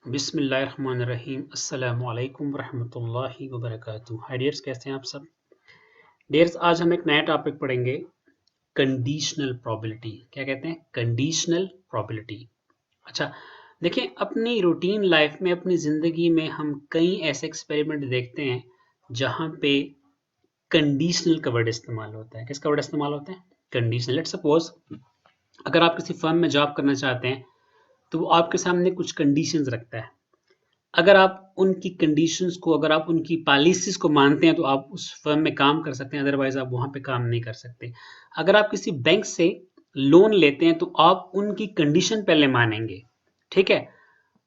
बिस्मिल्लाहिर्रहमानिर्रहीम अस्सलामुअलैकुम वरहमतुल्लाहि वबरकातुहू। हाय डियर्स, कैसे हैं आप सब? डियर्स, आज हम एक नया टॉपिक पढ़ेंगे, कंडीशनल प्रोबेबिलिटी। क्या कहते हैं? Conditional probability. अच्छा, देखिए, अपनी रूटीन लाइफ में, अपनी ज़िंदगी में हम कई ऐसे एक्सपेरिमेंट देखते हैं जहाँ पे कंडीशनल का वर्ड इस्तेमाल होता है। किसका वर्ड इस्तेमाल होता है? कंडीशनल। लेट्स सपोज, अगर आप किसी फर्म में जॉब करना चाहते हैं तो वो आपके सामने कुछ कंडीशंस रखता है। अगर आप उनकी कंडीशंस को, अगर आप उनकी पॉलिसीज को मानते हैं तो आप उस फर्म में काम कर सकते हैं, अदरवाइज आप वहां पे काम नहीं कर सकते। अगर आप किसी बैंक से लोन लेते हैं तो आप उनकी कंडीशन पहले मानेंगे। ठीक है?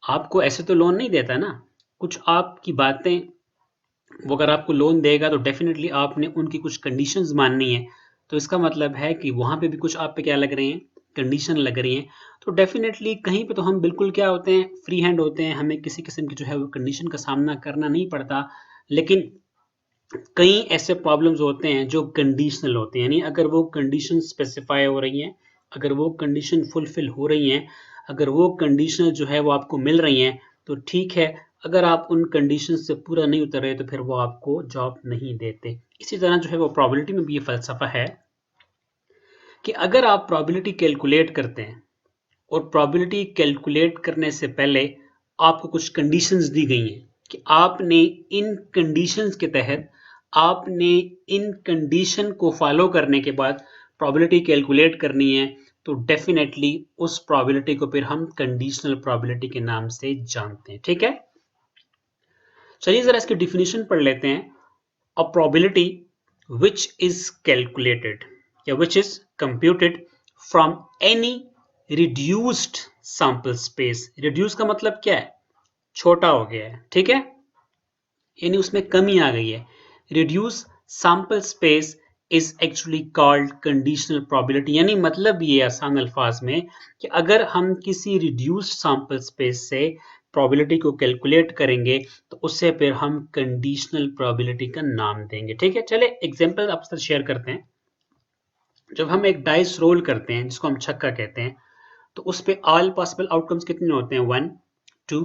आपको ऐसे तो लोन नहीं देता ना, कुछ आपकी बातें, वो अगर आपको लोन देगा तो डेफिनेटली आपने उनकी कुछ कंडीशंस माननी है। तो इसका मतलब है कि वहां पे भी कुछ आप पे क्या लग रहे हैं? कंडीशन लग रही है। तो डेफिनेटली कहीं पे तो हम बिल्कुल क्या होते हैं? फ्री हैंड होते हैं, हमें किसी किस्म की जो है वो कंडीशन का सामना करना नहीं पड़ता। लेकिन कई ऐसे प्रॉब्लम्स होते हैं जो कंडीशनल होते हैं, यानी अगर वो कंडीशन स्पेसिफाई हो रही हैं, अगर वो कंडीशन फुलफिल हो रही हैं, अगर वो कंडीशन जो है वो आपको मिल रही हैं तो ठीक है। अगर आप उन कंडीशन से पूरा नहीं उतर रहे तो फिर वो आपको जॉब नहीं देते। इसी तरह जो है वो प्रोबेबिलिटी में भी ये फलसफा है कि अगर आप प्रोबेबिलिटी कैलकुलेट करते हैं और प्रोबेबिलिटी कैलकुलेट करने से पहले आपको कुछ कंडीशंस दी गई हैं कि आपने इन कंडीशंस के तहत, आपने इन कंडीशन को फॉलो करने के बाद प्रोबेबिलिटी कैलकुलेट करनी है, तो डेफिनेटली उस प्रोबेबिलिटी को फिर हम कंडीशनल प्रोबेबिलिटी के नाम से जानते हैं। ठीक है? चलिए जरा इसकी डिफिनीशन पढ़ लेते हैं। A probability which is calculated या which is computed from any reduced sample space। reduce का मतलब क्या है? छोटा हो गया है। ठीक है? यानी उसमें कमी आ गई है। reduce sample space is actually called conditional probability। यानी मतलब ये आसान अल्फाज में कि अगर हम किसी reduced sample space से probability को कैलकुलेट करेंगे तो उससे फिर हम कंडीशनल प्रोबेबिलिटी का नाम देंगे। ठीक है? चले एग्जांपल आपके साथ शेयर करते हैं। जब हम एक डाइस रोल करते हैं जिसको हम छक्का कहते हैं, तो उस पे ऑल पॉसिबल आउटकम्स कितने होते हैं? 1 2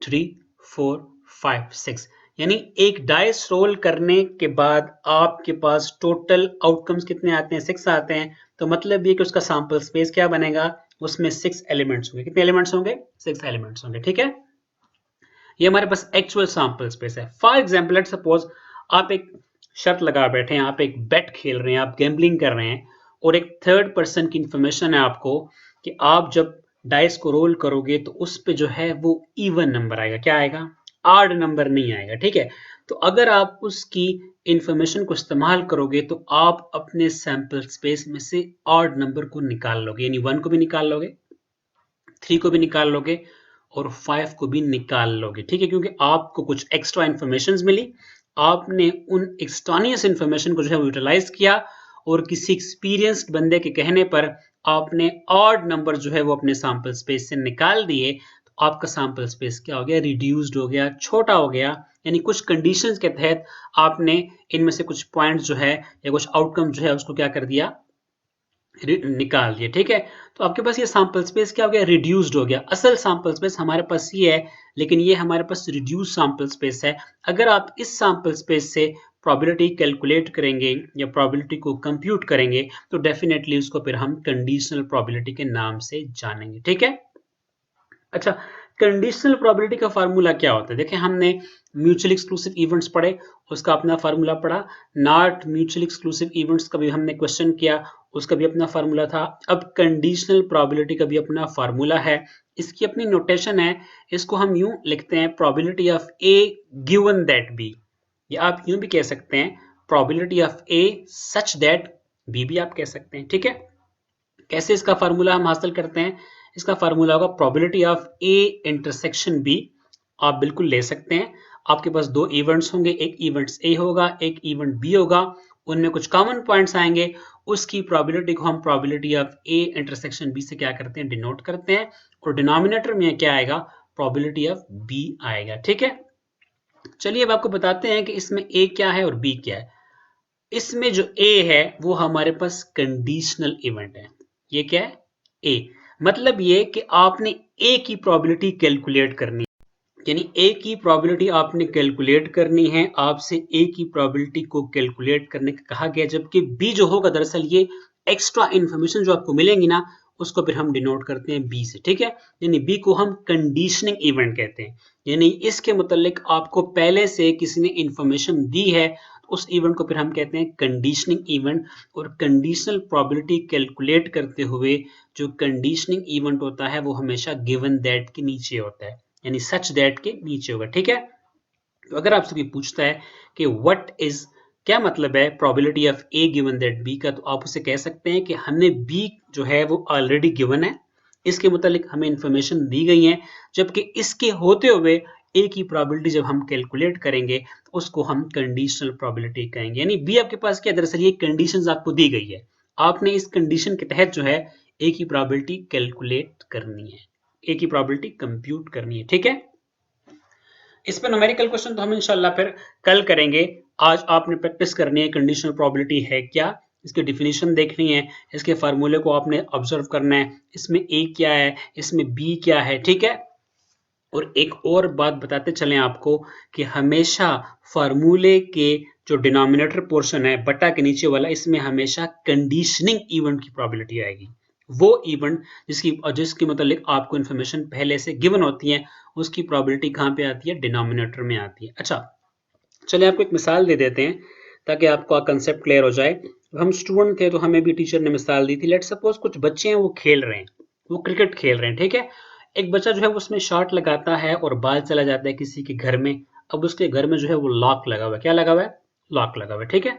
3 4 5 6। यानी एक डाइस रोल करने के बाद आपके पास टोटल आउटकम्स कितने आते हैं? 6 आते हैं। तो मतलब ये कि उसका सैंपल स्पेस क्या बनेगा? उसमें 6 एलिमेंट्स होंगे। कितने एलिमेंट्स होंगे? 6 एलिमेंट्स होंगे। ठीक है? ये हमारे पास एक्चुअल सैंपल स्पेस है। फॉर एग्जाम्पल, लेट सपोज आप एक शर्त लगा बैठे हैं, आप एक बेट खेल रहे हैं, आप गैम्बलिंग कर रहे हैं और एक थर्ड पर्सन की इंफॉर्मेशन है आपको कि आप जब डाइस को रोल करोगे तो उस पे जो है वो इवन नंबर आएगा। क्या आएगा? ऑड नंबर नहीं आएगा। ठीक है? तो अगर आप उसकी इंफॉर्मेशन को इस्तेमाल करोगे तो आप अपने सैंपल स्पेस में से ऑड नंबर को निकाल लोगे, यानी 1 को भी निकाल लोगे, 3 को भी निकाल लोगे और 5 को भी निकाल लोगे। ठीक है? क्योंकि आपको कुछ एक्स्ट्रा इंफॉर्मेशन मिली, आपने उन एक्सट्रानियस इंफॉर्मेशन को जो है यूटिलाइज किया और किसी एक्सपीरियंस्ड बंदे के कहने पर आपने ऑड नंबर जो है वो अपने सैंपल स्पेस से निकाल दिए। तो आपका सैंपल स्पेस क्या हो गया? रिड्यूस्ड हो गया, छोटा हो गया। यानी कुछ कंडीशंस के तहत आपने इनमें से कुछ पॉइंट्स जो है या कुछ आउटकम जो है उसको क्या कर दिया? निकाल दिए। ठीक है? तो आपके पास ये सैंपल स्पेस क्या हो गया? रिड्यूस्ड हो गया। असल सैंपल स्पेस हमारे पास ये है, लेकिन ये हमारे पास रिड्यूस सैंपल स्पेस है। अगर आप इस सैंपल स्पेस से प्रोबेबिलिटी कैलकुलेट करेंगे या प्रोबेबिलिटी को कंप्यूट करेंगे तो डेफिनेटली उसको फिर हम कंडीशनल प्रोबेबिलिटी के नाम से जानेंगे। ठीक है? अच्छा, कंडीशनल प्रोबेबिलिटी का फार्मूला क्या होता है? देखिए, हमने म्यूचुअली एक्सक्लूसिव इवेंट्स पढ़े, उसका अपना फार्मूला पढ़ा। नॉट म्यूचुअली एक्सक्लूसिव इवेंट्स का भी हमने क्वेश्चन किया, उसका भी अपना फार्मूला था। अब कंडीशनल प्रोबेबिलिटी का भी अपना फार्मूला है, इसकी अपनी नोटेशन है। इसको हम यूं लिखते हैं, probability of A given that B, या आप यूं भी कह सकते हैं probability of A such that B भी आप कह सकते हैं। ठीक है? कैसे इसका फार्मूला हम हासिल करते हैं? इसका फार्मूला होगा probability of A intersection B. आप बिल्कुल ले सकते हैं। आपके पास दो इवेंट्स होंगे, एक इवेंट्स ए होगा, एक इवेंट बी होगा, उनमें कुछ कॉमन पॉइंट्स आएंगे। उसकी प्रोबेबिलिटी को हम probability of A intersection B से क्या करते हैं? डिनोट करते हैं। और डिनोमिनेटर में क्या आएगा? प्रोबेबिलिटी ऑफ बी आएगा। ठीक है? चलिए अब आपको बताते हैं कि इसमें ए क्या है और बी क्या है। इसमें जो ए है वो हमारे पास कंडीशनल इवेंट है। ये क्या है? ए। मतलब ये कि आपने ए की प्रोबेबिलिटी कैलकुलेट करनी है। यानी ए की प्रोबेबिलिटी आपने कैलकुलेट करनी है, आपसे ए की प्रोबेबिलिटी को कैलकुलेट करने का कहा गया, जबकि बी जो होगा दरअसल ये एक्स्ट्रा इन्फॉर्मेशन जो आपको मिलेंगी ना उसको फिर हम डिनोट करते हैं बी से, ठीक है। यानी बी को हम कंडीशनिंग इवेंट कहते हैं, यानी इसके मुतालिक आपको पहले से किसी ने इंफॉर्मेशन दी है, उस इवेंट को फिर हम कहते हैं कंडीशनिंग इवेंट। और कंडीशनल प्रोबेबिलिटी कैलकुलेट करते हुए जो कंडीशनिंग इवेंट होता है वो हमेशा गिवन दैट के नीचे होता है, यानी सच दैट के नीचे होगा, ठीक है। तो अगर आपसे कोई पूछता है कि व्हाट इज, क्या मतलब है probability of A given that B का, तो आप उसे कह सकते हैं कि हमें बी जो है वो ऑलरेडी गिवन है, इसके मुतालिक हमें इंफॉर्मेशन दी गई है, जबकि इसके होते हुए ए की प्रोबेबिलिटी जब हम कैलकुलेट करेंगे तो उसको हम कंडीशनल प्रोबेबिलिटी कहेंगे। यानी बी आपके पास क्या, दरअसल ये कंडीशंस आपको दी गई है, आपने इस कंडीशन के तहत जो है ए की प्रोबेबिलिटी कैलकुलेट करनी है, ए की प्रोबेबिलिटी कंप्यूट करनी है, ठीक है। इस पर न्यूमेरिकल क्वेश्चन तो हम इंशाल्लाह फिर कल करेंगे। आज आपने प्रैक्टिस करनी है कंडीशनल प्रोबेबिलिटी है क्या, इसकी डिफिनीशन देखनी है, इसके फार्मूले को आपने ऑब्जर्व करना है, इसमें ए क्या है, इसमें बी क्या है, ठीक है। और एक और बात बताते चलें आपको कि हमेशा फार्मूले के जो डिनोमिनेटर पोर्शन है बटा के नीचे वाला, इसमें हमेशा कंडीशनिंग इवेंट की प्रोबेबिलिटी आएगी, वो इवेंट जिसकी मतलब आपको इन्फॉर्मेशन पहले से गिवन होती है, उसकी प्रोबेबिलिटी कहां पे आती है, डिनोमिनेटर में आती है। अच्छा, चलिए आपको एक मिसाल दे देते हैं ताकि आपको कंसेप्ट क्लियर हो जाए। हम स्टूडेंट थे तो हमें भी टीचर ने मिसाल दी थी, लेट सपोज कुछ बच्चे हैं वो खेल रहे हैं, वो क्रिकेट खेल रहे हैं, ठीक है। एक बच्चा जो है वो उसमें शॉट लगाता है और बाल चला जाता है किसी के घर में। अब उसके घर में जो है वो लॉक लगा हुआ है, क्या लगा हुआ है, लॉक लगा हुआ है, ठीक है।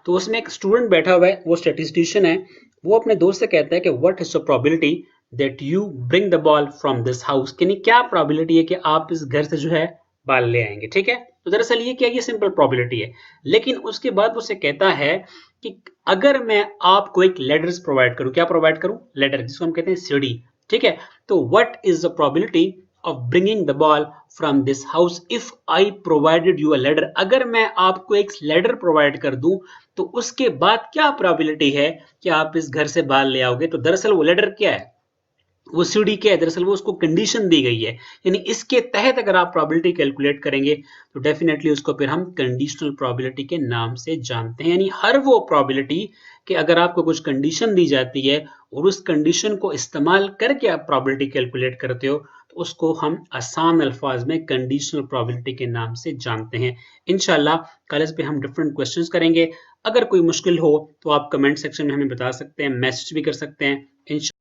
तो उसमें एक स्टूडेंट बैठा हुआ है, वो स्टेटिस्टिशियन है, वो अपने दोस्त से कहता है कि what is the probability that you bring the ball from this house, यानी क्या प्रोबेबिलिटी है कि आप इस घर से जो है बाल ले आएंगे, ठीक है। तो दरअसल ये क्या, ये सिंपल प्रोबेबिलिटी है। लेकिन उसके बाद उसे कहता है कि अगर मैं आपको एक लेडर्स प्रोवाइड करूं, क्या प्रोवाइड करूं, लेडर, जिसको हम कहते हैं सीढ़ी, ठीक है। तो what is the probability of bringing the ball from this house if I provided you a ladder, अगर मैं आपको एक लेडर प्रोवाइड कर दूं तो उसके बाद क्या प्रोबेबिलिटी है कि आप इस घर से बाल ले आओगे। तो दरअसल वो लेडर क्या है, वो सीढ़ी क्या है, दरअसल वो उसको कंडीशन दी गई है, यानी इसके तहत अगर आप प्रोबेबिलिटी कैलकुलेट करेंगे तो डेफिनेटली उसको फिर हम कंडीशनल प्रोबेबिलिटी के नाम से जानते हैं। यानी हर वो प्रोबेबिलिटी कि अगर आपको कुछ कंडीशन दी जाती है और उस कंडीशन को इस्तेमाल करके आप प्रोबेबिलिटी कैलकुलेट करते हो तो उसको हम आसान अल्फाज में कंडीशनल प्रोबेबिलिटी के नाम से जानते हैं। इंशाल्लाह कल इस पे हम डिफरेंट क्वेश्चंस करेंगे। अगर कोई मुश्किल हो तो आप कमेंट सेक्शन में हमें बता सकते हैं, मैसेज भी कर सकते हैं।